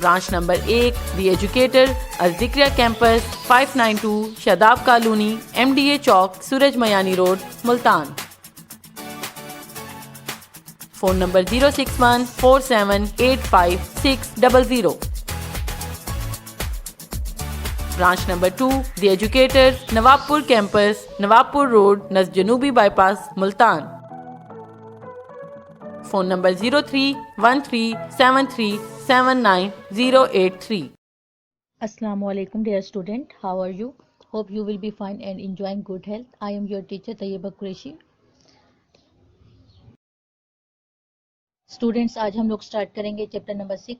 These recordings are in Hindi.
ब्रांच नंबर 1 दी एजुकेटर अल-जिक्रिया कैंपस 592 शादाब कॉलोनी MDA चौक Suraj Miani road Multan. Phone number 06147856000। Branch number 2 the educator Nawabpur campus Nawabpur road नज़ जनूबी bypass Multan. Phone number 031373798083। Assalamualaikum dear student, how are you? Hope you will be fine and enjoying good health. I am your teacher Tayyeba Qureshi. Students, आज हम लोग स्टार्ट करेंगे चैप्टर नंबर 6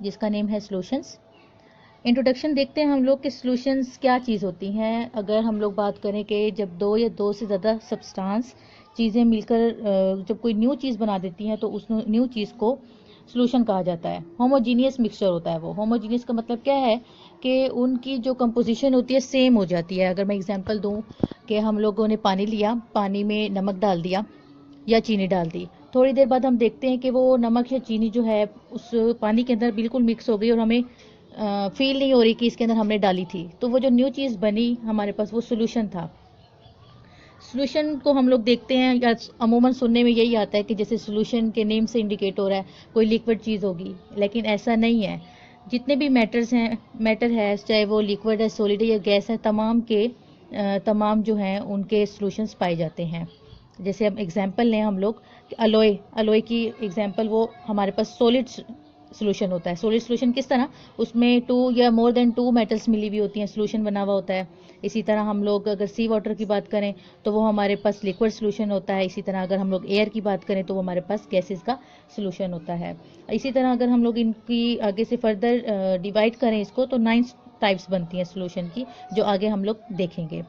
जिसका नेम है सॉल्यूशंस। इंट्रोडक्शन देखते हैं हम लोग कि सॉल्यूशंस क्या चीज़ होती हैं। अगर हम लोग बात करें कि जब दो या दो से ज़्यादा सब्सटेंस चीज़ें मिलकर जब कोई न्यू चीज़ बना देती हैं तो उस न्यू चीज़ को सॉल्यूशन कहा जाता है। होमोजीनियस मिक्सचर होता है वो। होमोजीनियस का मतलब क्या है कि उनकी जो कंपोजिशन होती है सेम हो जाती है। अगर मैं एग्जांपल दूं कि हम लोगों ने पानी लिया, पानी में नमक डाल दिया या चीनी डाल दी, थोड़ी देर बाद हम देखते हैं कि वो नमक या चीनी जो है उस पानी के अंदर बिल्कुल मिक्स हो गई और हमें फील नहीं हो रही कि इसके अंदर हमने डाली थी। तो वो जो न्यू चीज़ बनी हमारे पास वो सॉल्यूशन था। सॉल्यूशन को हम लोग देखते हैं या अमूमन सुनने में यही आता है कि जैसे सॉल्यूशन के नेम से इंडिकेट हो रहा है कोई लिक्विड चीज़ होगी, लेकिन ऐसा नहीं है। जितने भी मैटर है चाहे वो लिक्विड है, सॉलिड है या गैस है, तमाम जो हैं उनके सॉल्यूशंस पाए जाते हैं। जैसे अब एग्जांपल लें हम लोग अलोय की एग्जांपल, वो हमारे पास सॉलिड सॉल्यूशन होता है। सॉलिड सॉल्यूशन किस तरह, उसमें 2 या मोर देन 2 मेटल्स मिली हुई होती हैं, सॉल्यूशन बना हुआ होता है। इसी तरह हम लोग अगर सी वाटर की बात करें तो वो हमारे पास लिक्विड सॉल्यूशन होता है। इसी तरह अगर हम लोग एयर की बात करें तो वो हमारे पास गैसेस का सॉल्यूशन होता है। इसी तरह अगर हम लोग इनकी आगे से फर्दर डिवाइड करें इसको तो 9 टाइप्स बनती हैं सॉल्यूशन की, जो आगे हम लोग देखेंगे।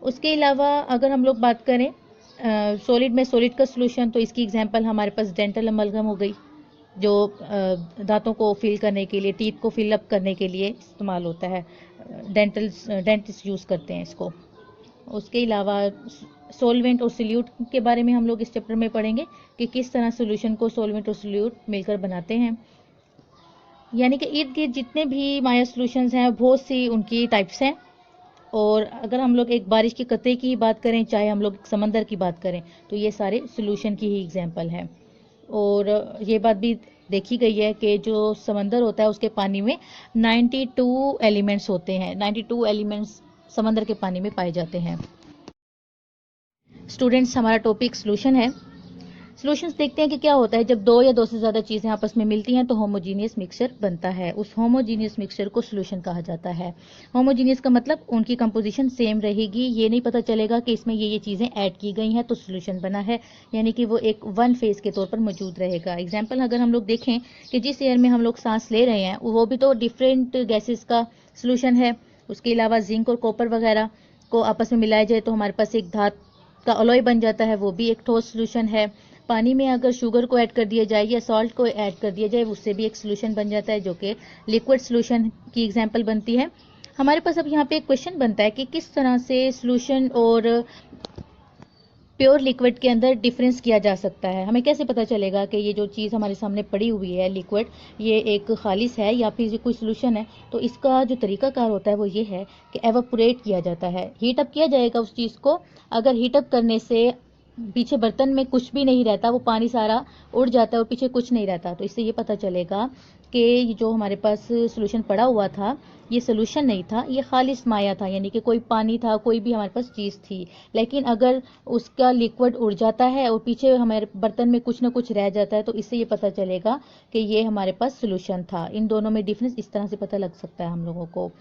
उसके अलावा अगर हम लोग बात करें सॉलिड में सॉलिड का सॉल्यूशन, तो इसकी एग्जांपल हमारे पास डेंटल अमलगम हो गई, जो दांतों को फिल करने के लिए, टीथ को फिल अप करने के लिए इस्तेमाल होता है। डेंटिस्ट यूज़ करते हैं इसको। उसके अलावा सॉल्वेंट और सॉल्यूट के बारे में हम लोग इस चैप्टर में पढ़ेंगे कि किस तरह सॉल्यूशन को सॉल्वेंट और सॉल्यूट मिलकर बनाते हैं। यानी कि इर्द गिर्द जितने भी माया सॉल्यूशंस हैं बहुत सी उनकी टाइप्स हैं। और अगर हम लोग एक बारिश के कतरे की बात करें, चाहे हम लोग समंदर की बात करें, तो ये सारे सॉल्यूशन की ही एग्जांपल है। और ये बात भी देखी गई है कि जो समंदर होता है उसके पानी में 92 एलिमेंट्स होते हैं। 92 एलिमेंट्स समंदर के पानी में पाए जाते हैं। स्टूडेंट्स, हमारा टॉपिक सॉल्यूशन है। सॉल्यूशंस देखते हैं कि क्या होता है जब दो या दो से ज़्यादा चीज़ें आपस में मिलती हैं तो होमोजीनियस मिक्सचर बनता है। उस होमोजीनियस मिक्सचर को सॉल्यूशन कहा जाता है। होमोजीनियस का मतलब उनकी कंपोजिशन सेम रहेगी, ये नहीं पता चलेगा कि इसमें ये चीज़ें ऐड की गई हैं तो सॉल्यूशन बना है, यानी कि वो एक वन फेज के तौर पर मौजूद रहेगा। एग्जाम्पल अगर हम लोग देखें कि जिस एयर में हम लोग सांस ले रहे हैं वो भी तो डिफरेंट गैसेस का सॉल्यूशन है। उसके अलावा जिंक और कॉपर वगैरह को आपस में मिलाया जाए तो हमारे पास एक धातु का अलॉय बन जाता है, वो भी एक ठोस सॉल्यूशन है। पानी में अगर शुगर को ऐड कर दिया जाए या सॉल्ट को ऐड कर दिया जाए उससे भी एक सॉल्यूशन बन जाता है, जो कि लिक्विड सॉल्यूशन की एग्जांपल बनती है। हमारे पास अब यहाँ पे एक क्वेश्चन बनता है कि किस तरह से सॉल्यूशन और प्योर लिक्विड के अंदर डिफरेंस किया जा सकता है। हमें कैसे पता चलेगा कि ये जो चीज़ हमारे सामने पड़ी हुई है लिक्विड, ये एक खालिस है या फिर ये कोई सॉल्यूशन है। तो इसका जो तरीकाकार होता है वो ये है कि एवापोरेट किया जाता है, हीट अप किया जाएगा उस चीज़ को। अगर हीट अप करने से पीछे बर्तन में कुछ भी नहीं रहता, वो पानी सारा उड़ जाता है और पीछे कुछ नहीं रहता, तो इससे ये पता चलेगा कि जो हमारे पास सॉल्यूशन पड़ा हुआ था ये सॉल्यूशन नहीं था, ये खालिस माया था, यानी कि कोई पानी था, कोई भी हमारे पास चीज़ थी। लेकिन अगर उसका लिक्विड उड़ जाता है और पीछे हमारे बर्तन में कुछ ना कुछ रह जाता है तो इससे ये पता चलेगा कि ये हमारे पास सॉल्यूशन था। इन दोनों में डिफरेंस इस तरह से पता लग सकता है हम लोगों को।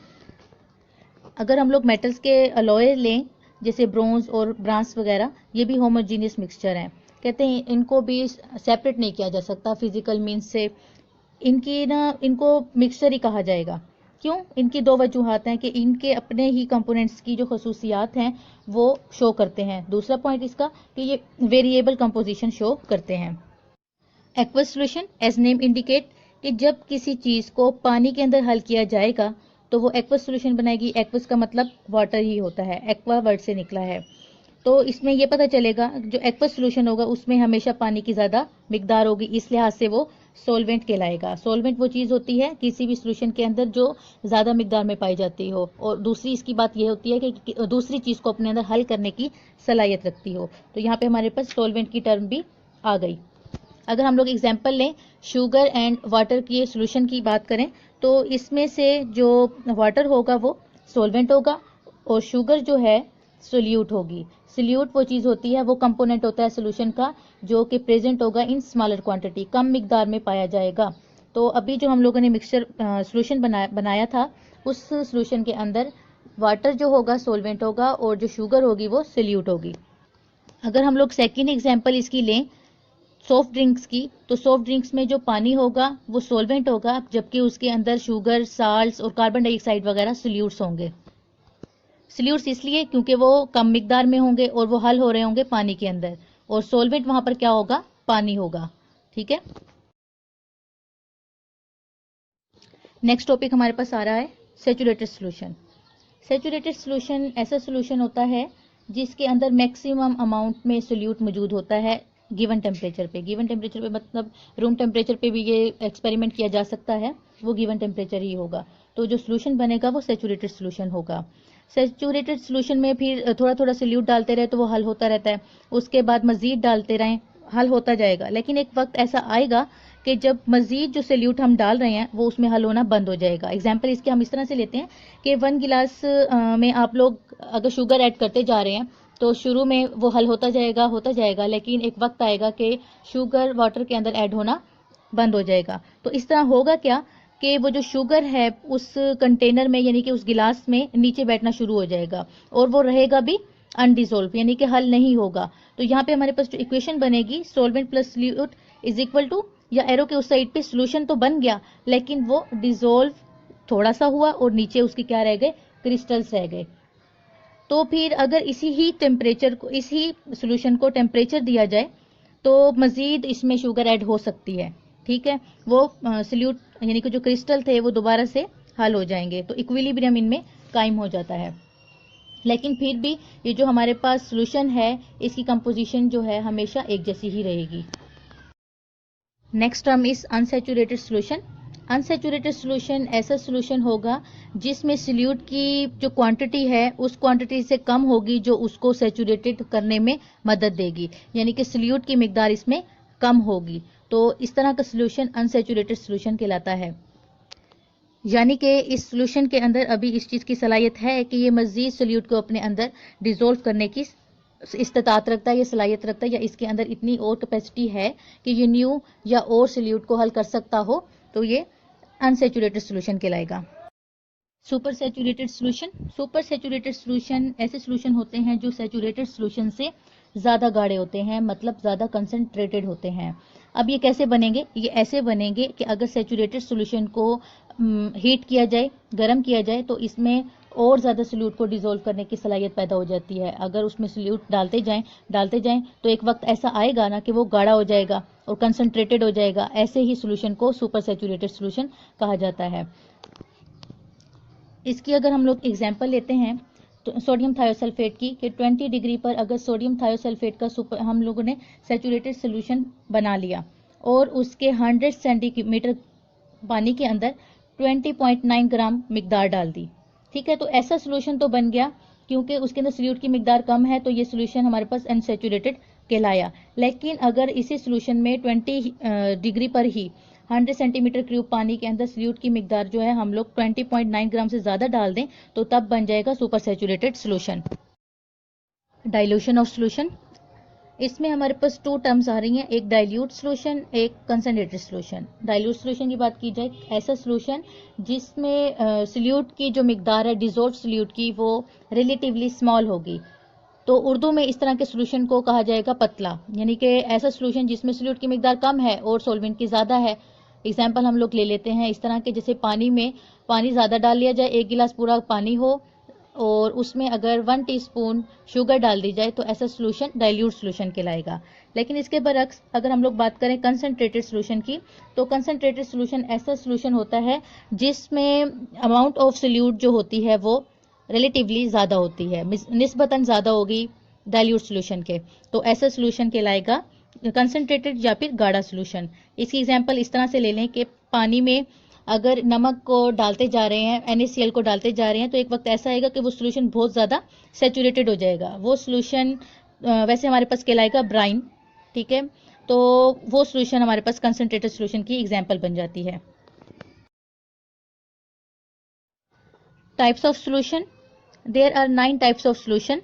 अगर हम लोग मेटल्स के अलॉय लें जैसे ब्रोंज और ब्रांस वगैरह, ये भी होमोजीनियस मिक्सचर हैं। कहते हैं इनको भी सेपरेट नहीं किया जा सकता फिजिकल मीन्स से, इनको मिक्सचर ही कहा जाएगा। क्यों? इनकी दो वजूहात हैं कि इनके अपने ही कंपोनेंट्स की जो खसूसियात हैं वो शो करते हैं। दूसरा पॉइंट इसका कि ये वेरिएबल कंपोजिशन शो करते हैं। Aqueous solution as name indicate कि जब किसी चीज़ को पानी के अंदर हल किया जाएगा तो वो एक्वस सॉल्यूशन बनाएगी। एक्वस का मतलब वाटर ही होता है, एक्वा वर्ड से निकला है। तो इसमें यह पता चलेगा जो एक्वस सॉल्यूशन होगा उसमें हमेशा पानी की ज़्यादा मिकदार होगी, इस लिहाज से वो सॉल्वेंट कहलाएगा। सॉल्वेंट वो चीज़ होती है किसी भी सॉल्यूशन के अंदर जो ज़्यादा मिकदार में पाई जाती हो, और दूसरी इसकी बात ये होती है कि दूसरी चीज़ को अपने अंदर हल करने की सलाहियत रखती हो। तो यहाँ पे हमारे पास सॉल्वेंट की टर्म भी आ गई। अगर हम लोग एग्जाम्पल लें शुगर एंड वाटर की सॉल्यूशन की बात करें, तो इसमें से जो वाटर होगा वो सॉल्वेंट होगा और शुगर जो है सोल्यूट होगी। सोल्यूट वो चीज़ होती है, वो कंपोनेंट होता है सोल्यूशन का जो कि प्रेजेंट होगा इन स्मॉलर क्वांटिटी, कम मिकदार में पाया जाएगा। तो अभी जो हम लोगों ने मिक्सचर सोल्यूशन बनाया था, उस सोल्यूशन के अंदर वाटर जो होगा सॉल्वेंट होगा और जो शुगर होगी वो सोल्यूट होगी। अगर हम लोग सेकेंड एग्जाम्पल इसकी लें सॉफ्ट ड्रिंक्स की, तो सॉफ्ट ड्रिंक्स में जो पानी होगा वो सॉल्वेंट होगा, जबकि उसके अंदर शुगर, साल्ट्स और कार्बन डाइऑक्साइड वगैरह सोल्यूट्स होंगे। सोल्यूट्स इसलिए क्योंकि वो कम मिकदार में होंगे और वो हल हो रहे होंगे पानी के अंदर, और सॉल्वेंट वहां पर क्या होगा, पानी होगा। ठीक है, नेक्स्ट टॉपिक हमारे पास आ रहा है सैचुरेटेड सॉल्यूशन। सैचुरेटेड सॉल्यूशन ऐसा सॉल्यूशन होता है जिसके अंदर मैक्सिमम अमाउंट में सोल्यूट मौजूद होता है गिवन टेम्परेचर पे। गिवन टेम्परेचर पे मतलब रूम टेम्परेचर पे भी ये एक्सपेरिमेंट किया जा सकता है, वो गिवन टेम्परेचर ही होगा। तो जो सॉल्यूशन बनेगा वो सैचुरेटेड सॉल्यूशन होगा। सैचुरेटेड सॉल्यूशन में फिर थोड़ा थोड़ा सोल्यूट डालते रहे तो वो हल होता रहता है, उसके बाद मजीद डालते रहें, हल होता जाएगा। लेकिन एक वक्त ऐसा आएगा कि जब मजीद जो सोल्यूट हम डाल रहे हैं वो उसमें हल होना बंद हो जाएगा। एग्जाम्पल इसके हम इस तरह से लेते हैं कि 1 गिलास में आप लोग अगर शुगर ऐड करते जा रहे हैं तो शुरू में वो हल होता जाएगा, लेकिन एक वक्त आएगा कि शुगर वाटर के अंदर ऐड होना बंद हो जाएगा। तो इस तरह होगा क्या कि वो जो शुगर है उस कंटेनर में यानी कि उस गिलास में नीचे बैठना शुरू हो जाएगा और वो रहेगा भी अनडिजोल्व, यानी कि हल नहीं होगा। तो यहाँ पे हमारे पास जो इक्वेशन बनेगी solvent plus solute is equal to, या एरो के उस साइड पे सोल्यूशन तो बन गया लेकिन वो डिजोल्व थोड़ा सा हुआ और नीचे उसके क्या रह गए, क्रिस्टल्स रह गए। तो फिर अगर इसी ही टेम्परेचर को, इसी सोल्यूशन को टेम्परेचर दिया जाए तो मजीद इसमें शुगर ऐड हो सकती है। ठीक है, वो सोल्यूट यानी कि जो क्रिस्टल थे वो दोबारा से हल हो जाएंगे, तो इक्विलिब्रियम इनमें कायम हो जाता है। लेकिन फिर भी ये जो हमारे पास सोल्यूशन है इसकी कंपोजिशन जो है हमेशा एक जैसी ही रहेगी। Next term is unsaturated solution. Unsaturated solution ऐसा सोल्यूशन होगा जिसमें सोल्यूट की जो क्वांटिटी है उस क्वांटिटी से कम होगी जो उसको सैचुरेटेड करने में मदद देगी, यानी कि सोल्यूट की मिकदार इसमें कम होगी। तो इस तरह का सोल्यूशन अनसैचुरेटेड सोल्यूशन कहलाता है। यानी कि इस सोल्यूशन के अंदर अभी इस चीज़ की सलाहियत है कि ये मजीद सोल्यूट को अपने अंदर डिजोल्व करने की इस्तात रखता है, या सलाहियत रखता है, या इसके अंदर इतनी और कैपेसिटी है कि ये न्यू या और सोल्यूट को हल कर सकता हो, तो ये अनसैचुरेटेड सोल्यूशन कहलाएगा। Super saturated solution. Super saturated solution ऐसे सोल्यूशन होते हैं जो सैचुरेटेड सोल्यूशन से ज़्यादा गाढ़े होते हैं, मतलब ज़्यादा कंसनट्रेटेड होते हैं। अब ये कैसे बनेंगे, ये ऐसे बनेंगे कि अगर सैचुरेटेड सोल्यूशन को हीट किया जाए, गर्म किया जाए, तो इसमें और ज़्यादा सोल्यूट को डिजोल्व करने की सलाहियत पैदा हो जाती है। अगर उसमें सोल्यूट डालते जाएं तो एक वक्त ऐसा आएगा ना कि वो गाढ़ा हो जाएगा और कंसनट्रेटेड हो जाएगा। ऐसे ही सोल्यूशन को सुपर सैचुरेटेड सोल्यूशन कहा जाता है। इसकी अगर हम लोग एग्जाम्पल लेते हैं तो सोडियम थायोसल्फेट की, कि 20 डिग्री पर अगर सोडियम थायोसल्फेट का हम लोगों ने सैचुरेटेड सोल्यूशन बना लिया और उसके 100 सेंटीमीटर पानी के अंदर 20.9 ग्राम मिकदार डाल दी। ठीक है, तो ऐसा सोल्यूशन तो बन गया क्योंकि उसके अंदर सोल्यूट की मिकदार कम है, तो ये सोल्यूशन हमारे पास अनसैचुरेटेड कहलाया। लेकिन अगर इसी सोल्यूशन में 20 डिग्री पर ही 100 सेंटीमीटर क्यूब पानी के अंदर सोल्यूट की मिकदार जो है हम लोग 20.9 ग्राम से ज़्यादा डाल दें तो तब बन जाएगा super saturated solution. Dilution of solution. इसमें हमारे पास 2 टर्म्स आ रही हैं, एक डाइल्यूट सोल्यूशन, एक कंसनट्रेटेड सोल्यूशन। डाइल्यूट सोल्यूशन की बात की जाए, ऐसा सोल्यूशन जिसमें सोल्यूट की जो मिकदार है डिजोल्व सोल्यूट की वो रिलेटिवली स्मॉल होगी। तो उर्दू में इस तरह के सोल्यूशन को कहा जाएगा पतला, यानी कि ऐसा सोल्यूशन जिसमें सोल्यूट की मिकदार कम है और सॉल्वेंट की ज़्यादा है। एग्जाम्पल हम लोग ले लेते हैं इस तरह के, जैसे पानी में पानी ज़्यादा डाल लिया जाए, 1 गिलास पूरा पानी हो और उसमें अगर 1 टीस्पून शुगर डाल दी जाए तो ऐसा सोल्यूशन डाइल्यूट सोल्यूशन कहलाएगा। लेकिन इसके बरक्स अगर हम लोग बात करें कंसनट्रेटेड सोल्यूशन की, तो कंसनट्रेटेड सोल्यूशन ऐसा सोल्यूशन होता है जिसमें अमाउंट ऑफ सोल्यूट जो होती है वो रिलेटिवली ज़्यादा होती है, निस्बतन ज़्यादा होगी डाइल्यूट सोल्यूशन के, तो ऐसा सोल्यूशन कहलाएगा कंसनट्रेटेड या फिर गाढ़ा सोल्यूशन। इसकी एग्जांपल इस तरह से ले लें कि पानी में अगर नमक को डालते जा रहे हैं, NaCl को डालते जा रहे हैं, तो एक वक्त ऐसा आएगा कि वो सोल्यूशन बहुत ज़्यादा सेचुरेटेड हो जाएगा। वो सोल्यूशन वैसे हमारे पास कहलाएगा ब्राइन, ठीक है। तो वो सोल्यूशन हमारे पास कंसनट्रेटेड सोल्यूशन की एग्जांपल बन जाती है। Types of solution, there are 9 types of solution.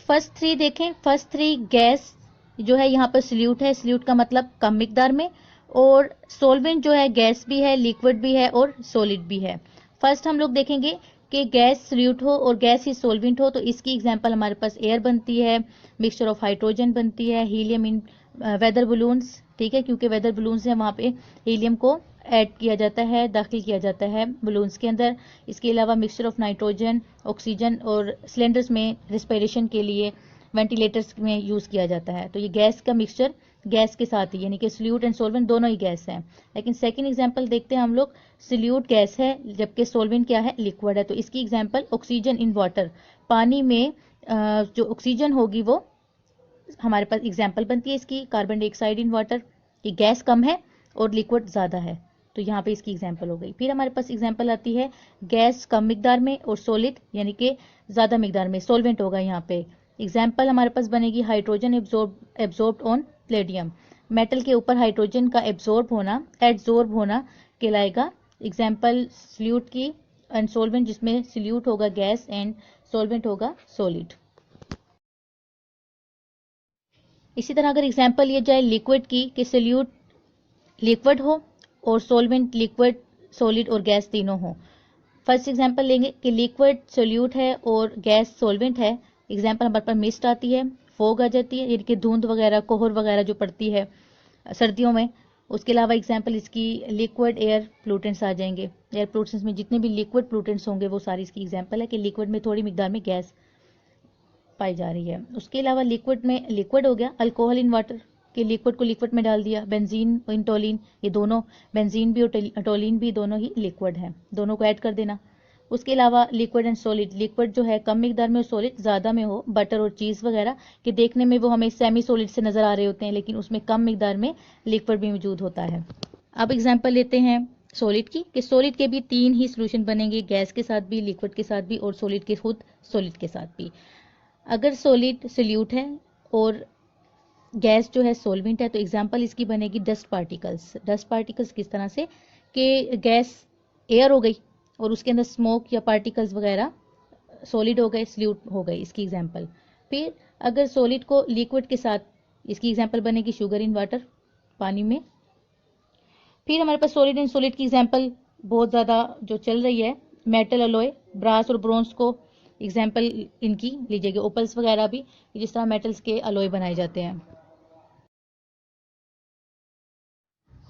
First 3 देखें, फर्स्ट 3 गैस जो है यहाँ पर सल्यूट है, सल्यूट का मतलब कम मिकदार में, और सोलवेंट जो है गैस भी है, लिक्विड भी है और सॉलिड भी है। फर्स्ट हम लोग देखेंगे कि गैस सल्यूट हो और गैस ही सोलवेंट हो, तो इसकी एग्जांपल हमारे पास एयर बनती है, मिक्सचर ऑफ हाइड्रोजन बनती है, हीलियम इन वेदर बलून्स, ठीक है, क्योंकि वेदर बलून्स है वहाँ पे हीलियम को ऐड किया जाता है, दाखिल किया जाता है बलून्स के अंदर। इसके अलावा मिक्सचर ऑफ नाइट्रोजन, ऑक्सीजन और सिलेंडर्स में रिस्पिरेशन के लिए, वेंटिलेटर्स में यूज़ किया जाता है। तो ये गैस का मिक्सचर गैस के साथ ही, यानी कि सल्यूट एंड सोलवेंट दोनों ही गैस हैं। लेकिन सेकंड एग्जांपल देखते हैं हम लोग, सल्यूट गैस है जबकि सोलवेंट क्या है, लिक्विड है। तो इसकी एग्जांपल ऑक्सीजन इन वाटर, पानी में जो ऑक्सीजन होगी वो हमारे पास एग्जांपल बनती है इसकी, कार्बन डाइऑक्साइड इन वाटर। ये गैस कम है और लिक्विड ज़्यादा है, तो यहाँ पे इसकी एग्जांपल हो गई। फिर हमारे पास एग्जांपल आती है गैस कम मिकदार में और सॉलिड यानी कि ज़्यादा मिकदार में, सोलवेंट होगा यहाँ पे। एग्जाम्पल हमारे पास बनेगी hydrogen absorbed on Palladium, metal के ऊपर हाइड्रोजन का एब्जॉर्ब होना कहलाएगा एग्जाम्पल सल्यूट की, एंड सोलवेंट जिसमें सल्यूट होगा गैस एंड सोलवेंट होगा सॉलिड। इसी तरह अगर एग्जाम्पल लिया जाए लिक्विड की, कि सल्यूट लिक्विड हो और सोलवेंट लिक्विड, सॉलिड और गैस तीनों हो। फर्स्ट एग्जाम्पल लेंगे कि लिक्विड सॉल्यूट है और गैस सॉल्वेंट है। एग्जाम्पल हमारे पास मिस्ट आती है, फोग आ जाती है, यानी कि धुंध वगैरह, कोहर वगैरह जो पड़ती है सर्दियों में। उसके अलावा एग्जाम्पल इसकी लिक्विड एयर प्लूटेंट्स आ जाएंगे। एयर प्लूटेंट्स में जितने भी लिक्विड प्लूटेंट्स होंगे वो सारी इसकी एग्जाम्पल है कि लिक्विड में थोड़ी मिकदार में गैस पाई जा रही है। उसके अलावा लिक्विड में लिक्विड हो गया अल्कोहल इन वाटर, कि लिक्विड को लिक्विड में डाल दिया, बेंजीन और टोलिन, ये दोनों, बेंजीन भी और टोलिन भी दोनों ही लिक्विड है, दोनों को ऐड कर देना। उसके अलावा लिक्विड एंड सॉलिड, लिक्विड जो है कम मिकदार में और सॉलिड ज़्यादा में हो, बटर और चीज़ वगैरह कि देखने में वो हमें सेमी सॉलिड से नज़र आ रहे होते हैं, लेकिन उसमें कम मिकदार में लिक्विड भी मौजूद होता है। अब एग्जाम्पल लेते हैं सॉलिड की, कि सॉलिड के भी 3 ही सोल्यूशन बनेंगे, गैस के साथ भी, लिक्विड के साथ भी और सॉलिड के खुद सॉलिड के साथ भी। अगर सॉलिड सल्यूट है और गैस जो है सोलवेंट है, तो एग्जाम्पल इसकी बनेगी डस्ट पार्टिकल्स। डस्ट पार्टिकल्स किस तरह से, कि गैस एयर हो गई और उसके अंदर स्मोक या पार्टिकल्स वगैरह सॉलिड हो गए, सल्यूट हो गए, इसकी एग्जाम्पल। फिर अगर सॉलिड को लिक्विड के साथ, इसकी एग्जाम्पल बनेगी शुगर इन वाटर, पानी में। फिर हमारे पास सॉलिड एंड सॉलिड की एग्जाम्पल बहुत ज़्यादा जो चल रही है, मेटल अलॉय, ब्रास और ब्रोंज को एग्जाम्पल इनकी लीजिएगा, ओपल्स वगैरह भी, जिस तरह मेटल्स के अलॉय बनाए जाते हैं।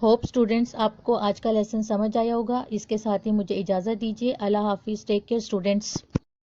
होप स्टूडेंट्स आपको आज का लेसन समझ आया होगा। इसके साथ ही मुझे इजाज़त दीजिए। अल्लाह हाफिज़, टेक केयर स्टूडेंट्स।